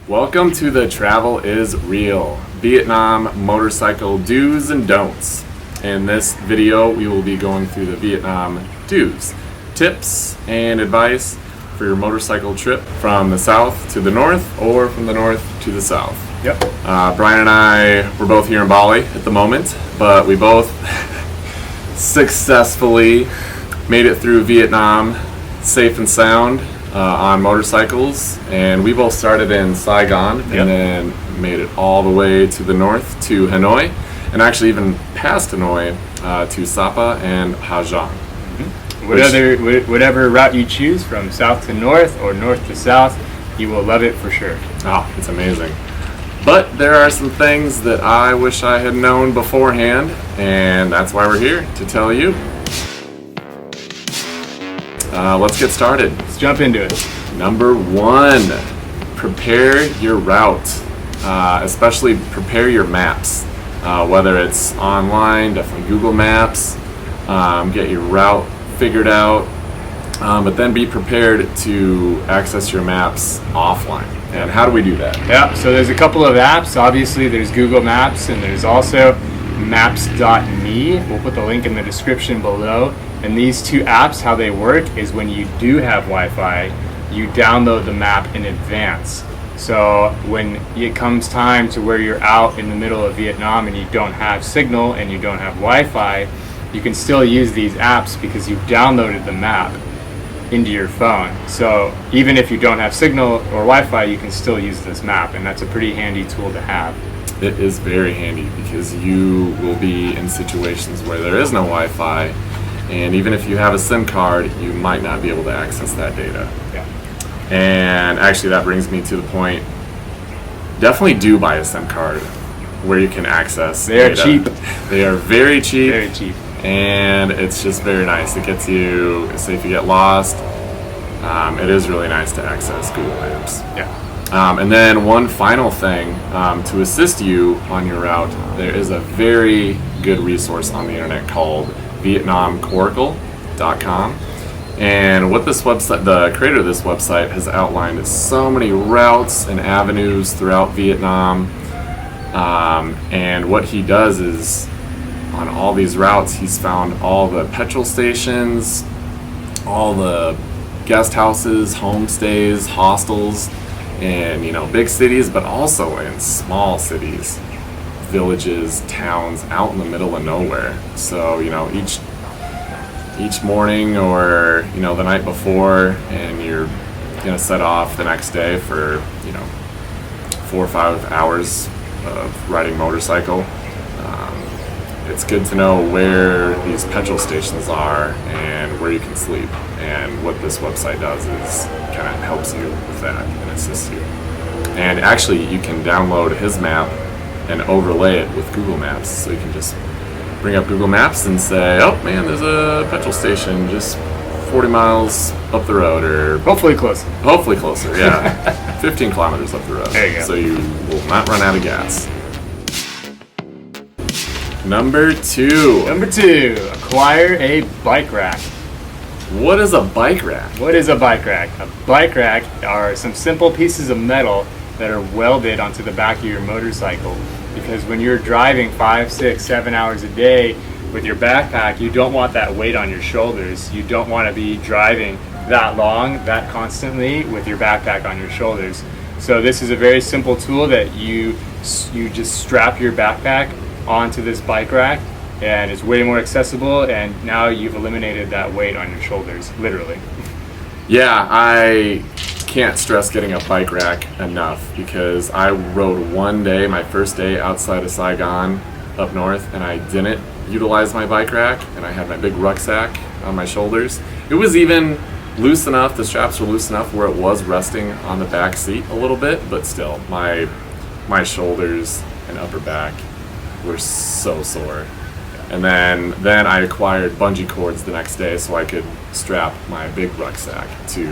Welcome to the Travel is Real Vietnam motorcycle do's and don'ts. In this video, we will be going through the Vietnam do's, tips, and advice for your motorcycle trip from the south to the north or from the north to the south. Yep. Brian and I, we're both here in Bali at the moment, but we both successfully made it through Vietnam safe and sound on motorcycles, and we both started in Saigon and then made it all the way to the north to Hanoi, and actually even past Hanoi to Sapa and Ha Giang. Whatever route you choose, from south to north or north to south, you will love it for sure. Oh, it's amazing. But there are some things that I wish I had known beforehand, and that's why we're here to tell you. Let's get started. Let's jump into it. Number one, prepare your route. Especially prepare your maps. Whether it's online, definitely Google Maps. Get your route figured out. But then be prepared to access your maps offline. And how do we do that? Yeah, so there's a couple of apps. Obviously, there's Google Maps, and there's also maps.me. We'll put the link in the description below. And these two apps, how they work is when you do have Wi-Fi, you download the map in advance. So when it comes time to where you're out in the middle of Vietnam and you don't have signal and you don't have Wi-Fi, you can still use these apps because you've downloaded the map into your phone. So even if you don't have signal or Wi-Fi, you can still use this map, and that's a pretty handy tool to have. It is very handy because you will be in situations where there is no Wi-Fi, and even if you have a SIM card, you might not be able to access that data. Yeah. And actually that brings me to the point, definitely do buy a SIM card where you can access They are data. cheap. They are very cheap. Very cheap. And it's just very nice. It gets you, say if you get lost, it is really nice to access Google Maps. Yeah. And then one final thing, to assist you on your route, there is a very good resource on the internet called VietnamCoracle.com. And what this website, the creator of this website, has outlined is so many routes and avenues throughout Vietnam. And what he does is, on all these routes, he's found all the petrol stations, all the guest houses, homestays, hostels in, big cities, but also in small cities, villages, towns out in the middle of nowhere. So, each morning or, the night before, and you're gonna set off the next day for, 4 or 5 hours of riding motorcycle. It's good to know where these petrol stations are and where you can sleep. And what this website does is kind of helps you with that and assists you. And actually, you can download his map and overlay it with Google Maps. So you can just bring up Google Maps and say, oh man, there's a petrol station just 40 miles up the road, or Hopefully closer. Yeah. 15 kilometers up the road. There you go. So you will not run out of gas. Number two, acquire a bike rack. what is a bike rack? What is a bike rack? A bike rack are some simple pieces of metal that are welded onto the back of your motorcycle, because when you're driving 5, 6, 7 hours a day with your backpack, you don't want that weight on your shoulders. You don't want to be driving that long, that constantly with your backpack on your shoulders. So this is a very simple tool that you just strap your backpack onto this bike rack, and it's way more accessible, and now you've eliminated that weight on your shoulders, literally. Yeah, I can't stress getting a bike rack enough, because I rode one day, my first day outside of Saigon up north, and I didn't utilize my bike rack, and I had my big rucksack on my shoulders. It was even loose enough, the straps were loose enough where it was resting on the back seat a little bit, but still, my shoulders and upper back were so sore. And then I acquired bungee cords the next day so I could strap my big rucksack to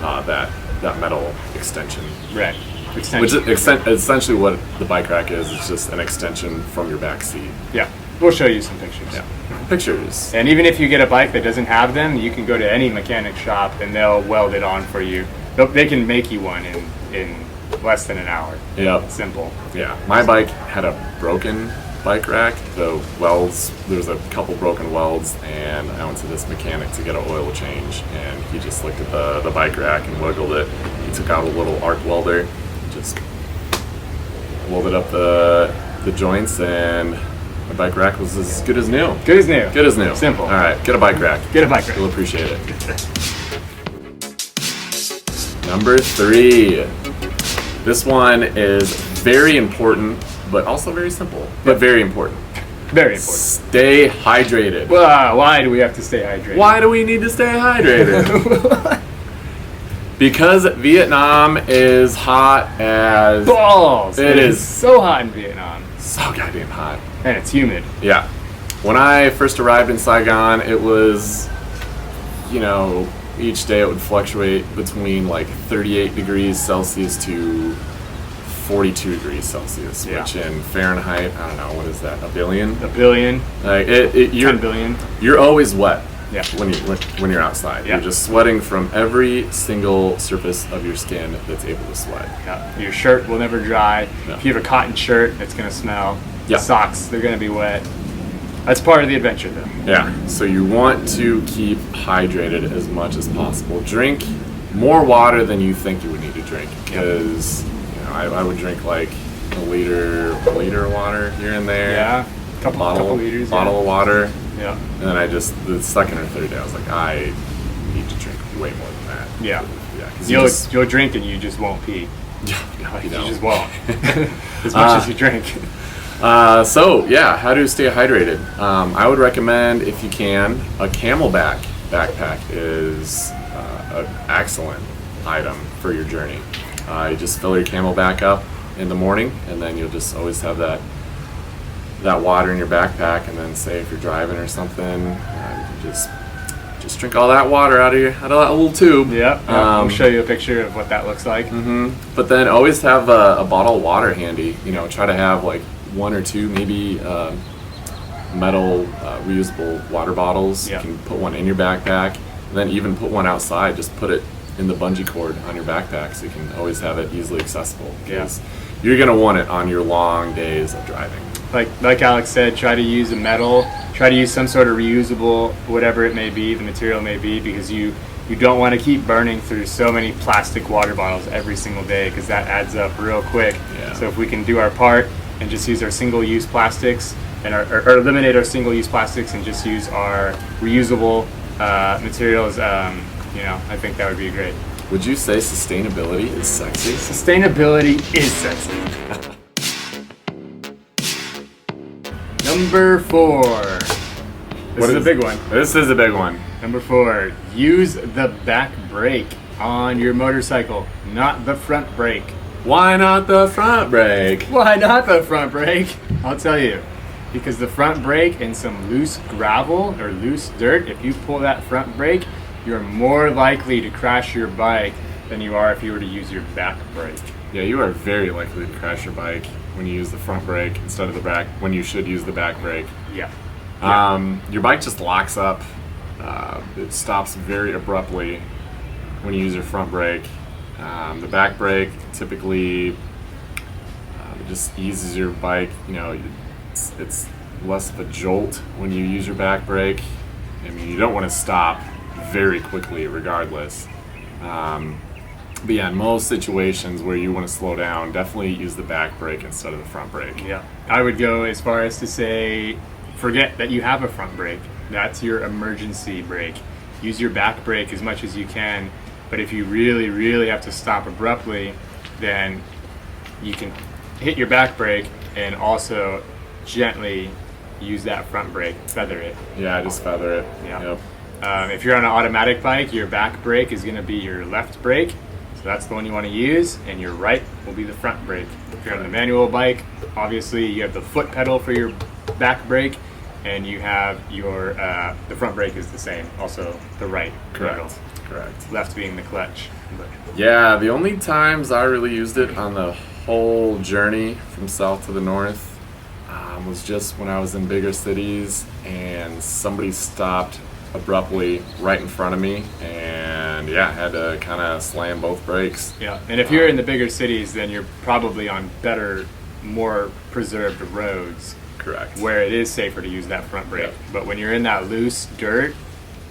that metal extension. Right. Which is essentially what the bike rack is. It's just an extension from your back seat. Yeah. We'll show you some pictures. Yeah. Pictures. And even if you get a bike that doesn't have them, you can go to any mechanic shop and they'll weld it on for you. They can make you one in less than an hour. Yep. Simple. Yeah. My bike had a broken bike rack. The welds, there was a couple broken welds, and I went to this mechanic to get an oil change, and he just looked at the bike rack and wiggled it. He took out a little arc welder, just welded up the joints, and the bike rack was as good as new. Good as new. Good as new. Simple. All right, get a bike rack. Get a bike rack. You'll appreciate it. Number 3. This one is very important, but also very simple, but very important. Very important. Stay hydrated. Well, why do we have to stay hydrated? Why do we need to stay hydrated? Because Vietnam is hot as balls. It is so hot in Vietnam. so goddamn hot. And it's humid. Yeah. When I first arrived in Saigon, it was, each day it would fluctuate between like 38 degrees Celsius to 42 degrees Celsius, Yeah. which in Fahrenheit, I don't know, what is that, a billion? A billion. Like 10 billion. You're always wet. Yeah. When you're outside. Yeah. You're just sweating from every single surface of your skin that's able to sweat. Yeah. Your shirt will never dry. No. If you have a cotton shirt, it's going to smell. Yeah. Socks, they're going to be wet. That's part of the adventure, though. Yeah, so you want to keep hydrated as much as possible. Drink more water than you think you would need to drink, because I would drink like a liter of water here and there. Yeah, couple liters. Bottle of water. Yeah. And then the second or third day, I was like, I need to drink way more than that. Yeah. Yeah, because You'll drink and you just won't pee. no, You you don't. just won't. As much as you drink. So yeah, how to stay hydrated? I would recommend, if you can, a Camelback backpack is an excellent item for your journey. You just fill your Camelback up in the morning, and then you'll just always have that water in your backpack. And then, say if you're driving or something, you can just drink all that water out of that little tube. Yeah. I'll show you a picture of what that looks like. But then always have a bottle of water handy. Try to have like 1 or 2 maybe metal reusable water bottles. Yeah. You can put one in your backpack, and then even put one outside. Just put it in the bungee cord on your backpack, so you can always have it easily accessible. Because you're gonna want it on your long days of driving. Like Alex said, try to use a metal. Try to use some sort of reusable, whatever it may be, the material may be, because you don't want to keep burning through so many plastic water bottles every single day, because that adds up real quick. Yeah. So if we can do our part and just use our single-use plastics and or eliminate our single-use plastics and just use our reusable materials, I think that would be great. Would you say sustainability is sexy? Sustainability is sexy. Number 4. This is a big one. This is a big one. Number 4, use the back brake on your motorcycle, not the front brake. Why not the front brake? Why not the front brake? I'll tell you. Because the front brake and some loose gravel or loose dirt, if you pull that front brake, you're more likely to crash your bike than you are if you were to use your back brake. Yeah, you are very likely to crash your bike when you use the front brake instead of the back, when you should use the back brake. Yeah. Your bike just locks up. It stops very abruptly when you use your front brake. The back brake typically just eases your bike. It's less of a jolt when you use your back brake. I mean, you don't want to stop very quickly regardless. But yeah, in most situations where you want to slow down, definitely use the back brake instead of the front brake. Yeah. I would go as far as to say, forget that you have a front brake. That's your emergency brake. Use your back brake as much as you can. But if you really, really have to stop abruptly, then you can hit your back brake and also gently use that front brake, feather it. Yeah, just feather it. Yeah. Yep. If you're on an automatic bike, your back brake is going to be your left brake. So that's the one you want to use, and your right will be the front brake. If you're on the manual bike, obviously you have the foot pedal for your back brake, and you have your the front brake is the same. Also the right pedal. Correct. Left being the clutch. But Yeah, the only times I really used it on the whole journey from south to the north was just when I was in bigger cities and somebody stopped abruptly right in front of me, and yeah, had to kind of slam both brakes. Yeah, and if you're in the bigger cities, then you're probably on better, more preserved roads. Correct. Where it is safer to use that front brake. Yep. But when you're in that loose dirt,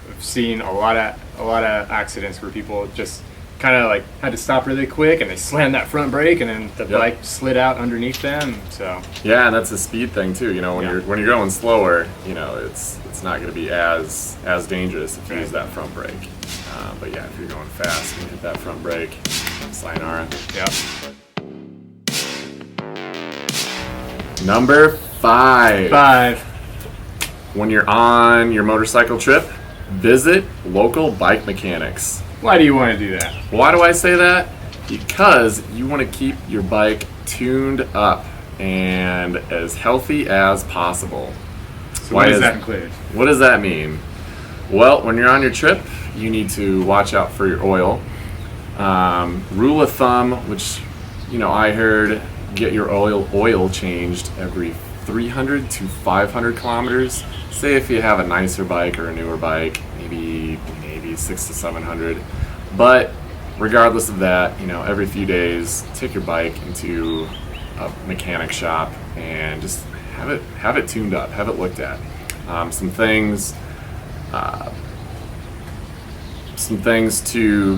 I've seen a lot of accidents where people just kind of like had to stop really quick and they slammed that front brake and then the Yep. bike slid out underneath them. So Yeah, and that's a speed thing too. You know, when Yeah. you're going slower, you know, it's not going to be as dangerous if you use that front brake. But yeah, if you're going fast and you hit that front brake, sayonara. yeah. Number 5. 5. When you're on your motorcycle trip, visit local bike mechanics. Why do you want to do that? Why do I say that? Because you want to keep your bike tuned up and as healthy as possible. So what does that include? What does that mean? Well, when you're on your trip, you need to watch out for your oil. Rule of thumb, which I heard, get your oil changed every 300 to 500 kilometers. Say if you have a nicer bike or a newer bike, maybe 6 to 700. But regardless of that, every few days, take your bike into a mechanic shop and just have it tuned up, have it looked at. Some things to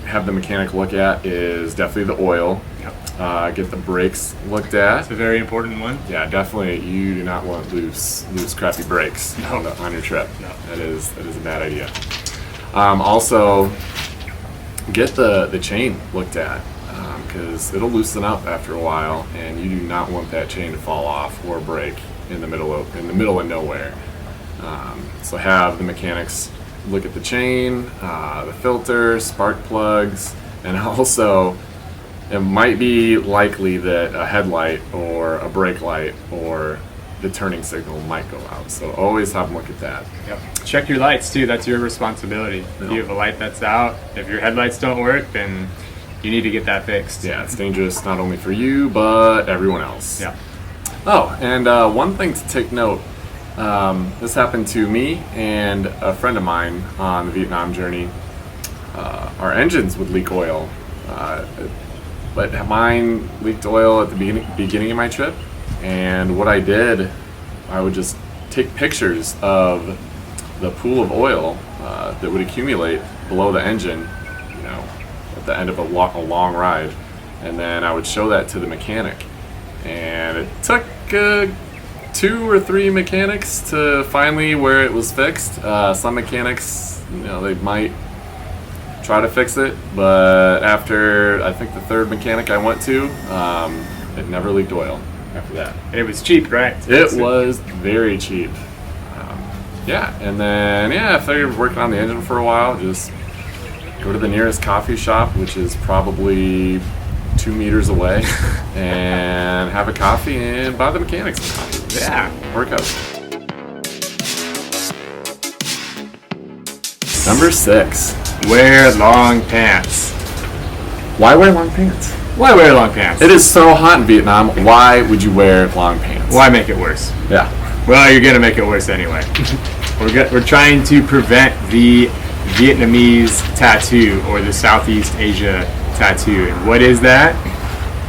have the mechanic look at is definitely the oil. Yep. Get the brakes looked at. That's a very important one. Yeah, definitely. You do not want loose crappy brakes No. on your trip. No. That is a bad idea. Also, get the chain looked at because it'll loosen up after a while, and you do not want that chain to fall off or break in the middle of nowhere. So have the mechanics look at the chain, the filter, spark plugs, and also it might be likely that a headlight or a brake light or the turning signal might go out. So always have them look at that. Yep. Check your lights too. That's your responsibility. If you have a light that's out, if your headlights don't work, then you need to get that fixed. Yeah, it's dangerous not only for you, but everyone else. Yeah. Oh, and one thing to take note, this happened to me and a friend of mine on the Vietnam journey. Our engines would leak oil, but mine leaked oil at the beginning of my trip. And what I did, I would just take pictures of the pool of oil that would accumulate below the engine, at the end of a long ride, and then I would show that to the mechanic. And it took 2 or 3 mechanics to finally where it was fixed. Some mechanics, they might try to fix it, but after I think the 3rd mechanic I went to, it never leaked oil after that. And it was cheap, right? It was very cheap. And then after you're working on the engine for a while, just go to the nearest coffee shop, which is probably 2 meters away, and have a coffee and buy the mechanics some coffee. Yeah. Work out. Number 6. Wear long pants. Why wear long pants? Why wear long pants? It is so hot in Vietnam. Why would you wear long pants? Why make it worse? Yeah. Well, you're gonna make it worse anyway. We're trying to prevent the Vietnamese tattoo or the Southeast Asia tattoo. And what is that?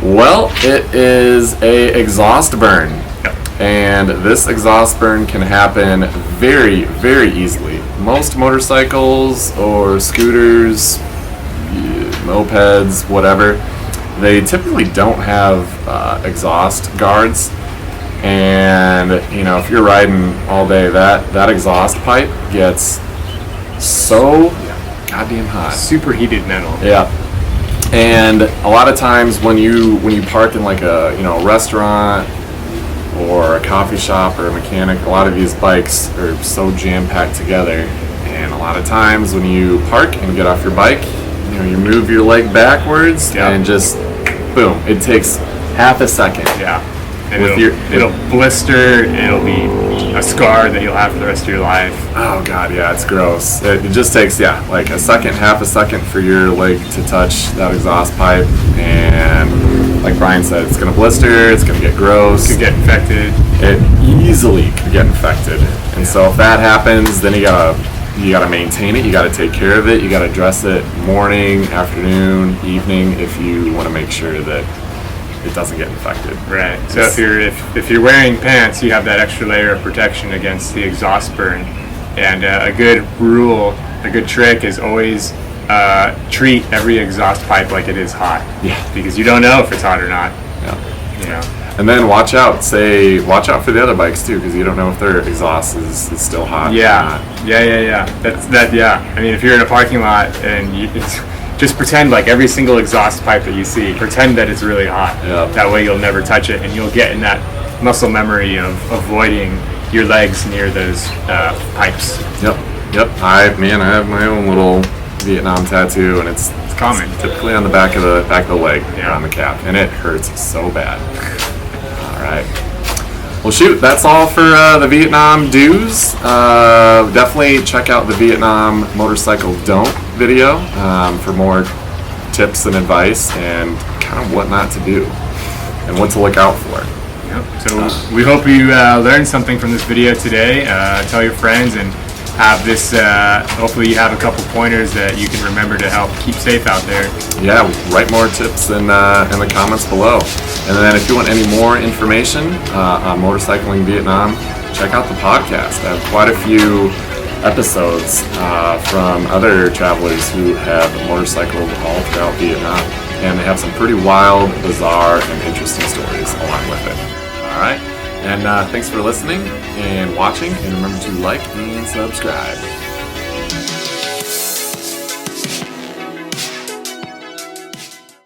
Well, it is a exhaust burn. Yep. And this exhaust burn can happen very, very easily. Most motorcycles or scooters, mopeds, whatever, they typically don't have exhaust guards. And if you're riding all day, that exhaust pipe gets so goddamn hot. Superheated metal. Yeah. And a lot of times when you park in like a restaurant or a coffee shop or a mechanic, a lot of these bikes are so jam-packed together, and a lot of times when you park and get off your bike, you move your leg backwards and just boom, it takes half a second. Yeah. And With it'll blister, it'll be a scar that you'll have for the rest of your life. Oh god, yeah, it's gross. It just takes like half a second for your leg to touch that exhaust pipe, and like Brian said, it's gonna blister, it's gonna get gross, Could get infected. it easily could get infected. And so if that happens, then you gotta you got to maintain it. You got to take care of it. You got to dress it morning, afternoon, evening if you want to make sure that it doesn't get infected. Right. So if you're wearing pants, you have that extra layer of protection against the exhaust burn. And a good rule, a good trick is always treat every exhaust pipe like it is hot. Yeah. Because you don't know if it's hot or not. Yeah. You know. And then watch out for the other bikes too, because you don't know if their exhaust is still hot. Yeah. Yeah. I mean, if you're in a parking lot and just pretend like every single exhaust pipe that you see, pretend that it's really hot. Yeah. That way you'll never touch it, and you'll get in that muscle memory of avoiding your legs near those pipes. Yep. I have my own little Vietnam tattoo, and it's common. Typically on the back of the leg, Yeah. on the cap, and it hurts so bad. All right. Well, shoot, that's all for the Vietnam do's. Definitely check out the Vietnam motorcycle don't video for more tips and advice and kind of what not to do and what to look out for. Yep. So we hope you learned something from this video today. Tell your friends and have this. Hopefully, you have a couple pointers that you can remember to help keep safe out there. Yeah, write more tips in the comments below. And then if you want any more information on motorcycling Vietnam, check out the podcast. I have quite a few episodes from other travelers who have motorcycled all throughout Vietnam. And they have some pretty wild, bizarre, and interesting stories along with it. All right. And thanks for listening and watching. And remember to like and subscribe.